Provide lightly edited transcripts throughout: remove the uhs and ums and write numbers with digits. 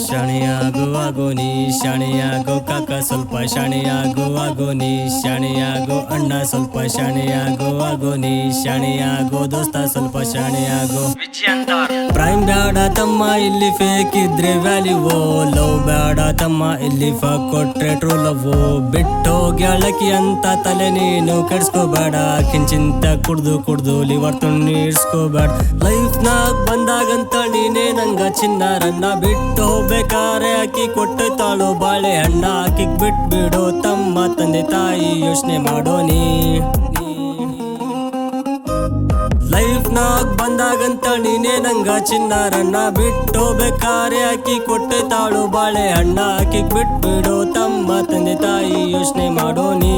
ಶಾಣೆಯಾಗು ನೀ ಶಾಣೆಯಾಗು ಕಾಕ ಸ್ವಲ್ಪ ಶಾಣೆಯಾಗು ನೀ ಶಾಣೆಯಾಗು ಅಣ್ಣ ಸ್ವಲ್ಪ ಶಾಣೆಯಾಗು ನೀ ಶಾಣೆಯಾಗು ದೋಸ್ತ ಸ್ವಲ್ಪ ಶಾಣೆಯಾಗು. ಪ್ರೈಮ್ ಬ್ಯಾಡ ತಮ್ಮ ಇಲ್ಲಿ ಫೇಕ್ ಇದ್ರೆ ವ್ಯಾಲ್ಯೂವೋ, ಲವ್ ಬ್ಯಾಡ ತಮ್ಮ ಇಲ್ಲಿ ಫಕ್ ಕೊಟ್ರೆ ಟ್ರೂ ಲವ್. ಬಿಟ್ಟೋಗ್ಯಾಳಕಿ ಅಂತ ತಲೆ ನೀನು ಕೆಡ್ಸ್ಕೋಬೇಡ, ಕಿಂಚಿಂತ ಕುಡ್ದು ಲಿವರ್ ನೀರ್ಸ್ಕೋಬೇಡ. ಲೈಫ್ ನಾಗ್ ಬಂದಾಗಂತ ನೀನೇ ನಂಗ ಚಿನ್ನಾರನ್ನ ಬಿಟ್ಟು ಹೋಗ್ಬೇಕಾರೆ ಅಕ್ಕಿ ಕೊಟ್ಟೈತಾಳು ಬಾಳೆ ಹಣ್ಣ. ಅಕ್ಕಿಗ್ ಬಿಟ್ಬಿಡೋ ತಮ್ಮ ತಂದೆ ತಾಯಿ ಯೋಚನೆ ಮಾಡೋ ನೀ. ಲೈಫ್ ನಾಗ್ ಬಂದಾಗಂತ ನೀನೇ ನಂಗ ಚಿನ್ನಾರನ್ನ ಬಿಟ್ಟು ಹೋಗ್ಬೇಕಾರೆ ಅಕ್ಕಿ ಕೊಟ್ಟೈತಾಳು ಬಾಳೆ ಹಣ್ಣ. ಅಕ್ಕಿಗ್ ಬಿಟ್ಬಿಡೋ ತಮ್ಮ ತಂದೆ ತಾಯಿ ಯೋಚನೆ ಮಾಡೋ ನೀ.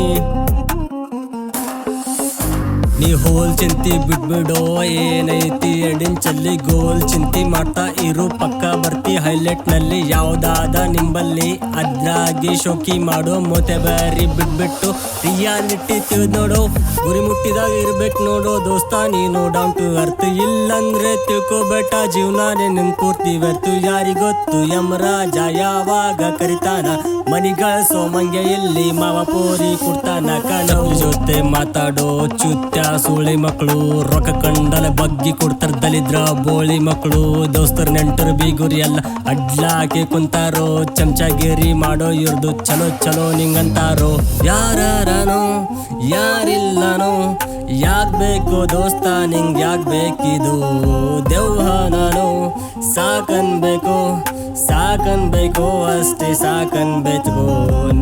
ನೀ ಹೋಲ್ ಚಿಂತಿ ಬಿಟ್ಬಿಡೋ ಏನೈತಿ ಎಡಿಂಚಲ್ಲಿ ಗೋಲ್ ಚಿಂತಿ ಮಾಡ್ತಾ ಇರು ಪಕ್ಕ ಬರ್ತಿ ಹೈಲೈಟ್ ನಲ್ಲಿ. ಯಾವ್ದಾದ ನಿಂಬಲ್ಲಿ ಅದ್ರಾಗಿ ಶೋಕಿ ಮಾಡೋ ಮೋತೆ ಬ್ಯಾರಿ ಬಿಟ್ಬಿಟ್ಟು ರಿಯಾಲಿಟಿ ತಿಳಿದ್ ನೋಡೋ. ಗುರಿ ಮುಟ್ಟಿದಾಗ ಇರ್ಬೇಕು ನೋಡೋ ದೋಸ್ತ ನೀನು ಡೌನ್ ಟು ಅರ್ತ್. ಇಲ್ಲಂದ್ರೆ ತಿಳ್ಕೊಬೇಟ ಜೀವನಾನೇ ನಿನ್ ಪೂರ್ತಿ ವ್ಯರ್ಥ. ಯಾರಿಗೊತ್ತು ಯಮರಾಜ ಯಾವಾಗ ಕರಿತಾನ, ಮನಿಗಳಸೋ ಮಂಗೆ ಇಲ್ಲಿ ಮಾವ ಪೋರಿ ಕೊಡ್ತಾನ. ಕಣೋ ಜೊತೆ ಮಾತಾಡೋ ಚುತ್ಯ ಸುಳಿ ಮಕ್ಕಳು, ರೊಕ್ಕ ಕಂಡಲ ಬಗ್ಗಿ ಕೊಡ್ತಾರ ದಲಿದ್ರ ಬೋಳಿ ಮಕ್ಕಳು. ದೋಸ್ತರ್ ನೆಂಟರು ಬೀಗುರಿ ಎಲ್ಲ ಅಡ್ಲಾಕೆ ಕುಂತಾರೋ, ಚಮಚಾಗಿರಿ ಮಾಡೋ ಇವ್ರದು ಚಲೋ ನಿಂಗಂತಾರೋ. ಯಾರಾನೋ ಯಾರಿಲ್ಲನೋ ಯಾಕ್ ಬೇಕು ದೋಸ್ತ ನಿಂಗ್ ಯಾಕ್ ಬೇಕಿದು. ದೆವ್ವ ನಾನು ಸಾಕನ್ಬೇಕು ಅಷ್ಟೇ ಸಾಕನ್ಬೇಕು.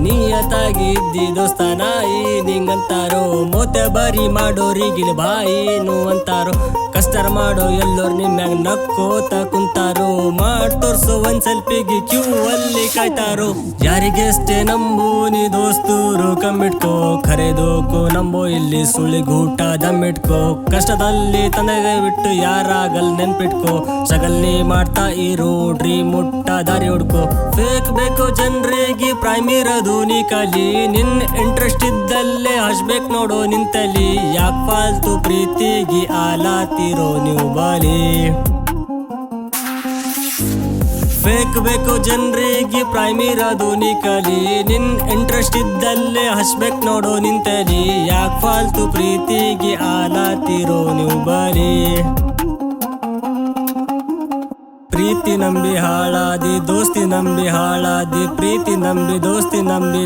ನಿಯತಾಗಿ ಇದ್ದಿ ದೋಸ್ತ ನಾಯಿ ನಿಂಗಂತಾರೋ. ಮೋತೆ ಬರಿ ಮಾಡೋರಿಗಿಲ್ ಬಾಯಿನು ಅಂತಾರೋ. ಕಷ್ಟರ್ ಮಾಡೋ ಎಲ್ಲೋರ್ ನಿಮ್ಯಾಗ ನಕ್ಕೋತ ಕುಂತಾರೋ. ಮಾಡ್ ತೋರ್ಸೋ ಒಂದ್ ಸೆಲ್ಫಿಗೆ ಕ್ಯೂ ಅಲ್ಲಿ ಕಾಯ್ತಾರೋ. ಯಾರಿಗೆಷ್ಟೇ ನಂಬು ನೀ ದೋಸ್ತೂರು ಕಮ್ಮಿಟ್ಕೋ, ಖರೇದೋಕೋ ನಂಬೋ ಇಲ್ಲಿ ಸುಳಿಗೂಟ ದಮ್ಮಿಟ್ಕೋ. ಕಷ್ಟದಲ್ಲಿ ತಂದೆ ಬಿಟ್ಟು ಯಾರಾಗಲ್ ನೆನ್ಪಿಟ್ಕೋ. ಸಗಲ್ನಿ ಮಾಡ್ತಾ ಇರೋ ಡ್ರೀಮ್ ಮುಟ್ಟ ದಾರಿ ಹುಡ್ಕೋ. ಫೇಕ್ ಬೇಕು ಜನ್ರಿಗೆ ಪ್ರೈಮ್ ಇರೋದು ನೀ ಕಲಿ. ನಿನ್ ಇಂಟ್ರೆಸ್ಟ್ ಇದ್ದಲ್ಲೇ ಹಚ್ಬೇಕ್ ನೋಡೋ ನಿಂತಲಿ. ಯಾಕ್ ಫಾಲ್ತು ಪ್ರೀತಿಗೆ ಆಲಾತಿರೋ ನೀವು ಬಾಲಿ. ಫೇಕ್ ಬೇಕು ಜನ್ರಿಗೆ ಪ್ರೈಮ್ ಇರೋದು ನೀ ಕಲಿ. ನಿನ್ ಇಂಟ್ರೆಸ್ಟ್ ಇದ್ದಲ್ಲೇ ಹಚ್ಬೇಕ್ ನೋಡೋ ನಿಂತಲಿ. ಯಾಕ್ ಫಾಲ್ತು ಪ್ರೀತಿಗೆ ಆಲಾತಿರೋ ನೀವು ಬಾಲಿ. ಪ್ರೀತಿ ನಂಬಿ ಹಾಳಾದಿ ದೋಸ್ತಿ ನಂಬಿ ಹಾಳಾದಿ. ಪ್ರೀತಿ ನಂಬಿ ದೋಸ್ತಿ ನಂಬಿ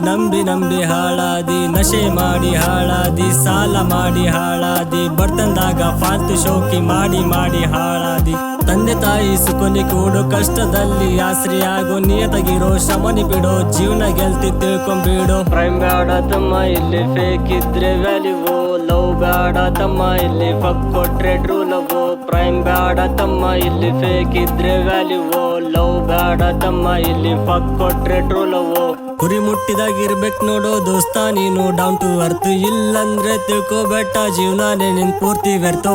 ಹಾಳಾದಿ. ನಶೆ ಮಾಡಿ ಹಾಳಾದಿ, ಸಾಲ ಮಾಡಿ ಹಾಳಾದಿ. ಬರ್ತಂದಾಗ ಫಾಲ್ತು ಶೋಕಿ ಮಾಡಿ ಹಾಳಾದಿ. ತಂದೆ ತಾಯಿ ಸುಖನಿ ಕೂಡು ಕಷ್ಟದಲ್ಲಿ ಆಶ್ರಿಯಾಗೋ. ನಿಯತಾಗಿರೋ ಶ್ರಮನಿ ಬಿಡೋ, ಜೀವನ ಗೆಲ್ತಿ ತಿಳ್ಕೊಂಬಿಡೋ. ಪ್ರೈಮ್ ಬ್ಯಾಡ ತಮ್ಮ ಇಲ್ಲಿ ಫೇಕ್ ಇದ್ರೆ ವ್ಯಾಲ್ಯೂವೋ, ಲವ್ ಬ್ಯಾಡ ತಮ್ಮ ಇಲ್ಲಿ ಫಕ್ ಕೊಟ್ರೆ ಟ್ರೂ ಲವ್. ಪ್ರೈಮ್ ಬ್ಯಾಡ ತಮ್ಮ ಇಲ್ಲಿ ಫೇಕ್ ಇದ್ರೆ ವ್ಯಾಲ್ಯೂವೋ, ಲವ್ ಬ್ಯಾಡ ತಮ್ಮ ಇಲ್ಲಿ ಫಕ್ ಕೊಟ್ರೆ ಟ್ರೂ ಲವ್. ಗುರಿ ಮುಟ್ಟಿದಾಗ ಇರ್ಬೇಕು ನೋಡೋ ದೋಸ್ತ ನೀನು ಡೌನ್ ಟು ಅರ್ತ್. ಇಲ್ಲಂದ್ರೆ ತಿಳ್ಕೊಬೇಟ ಜೀವನಾನೇ ನಿನ್ ಪೂರ್ತಿ ವ್ಯರ್ಥ.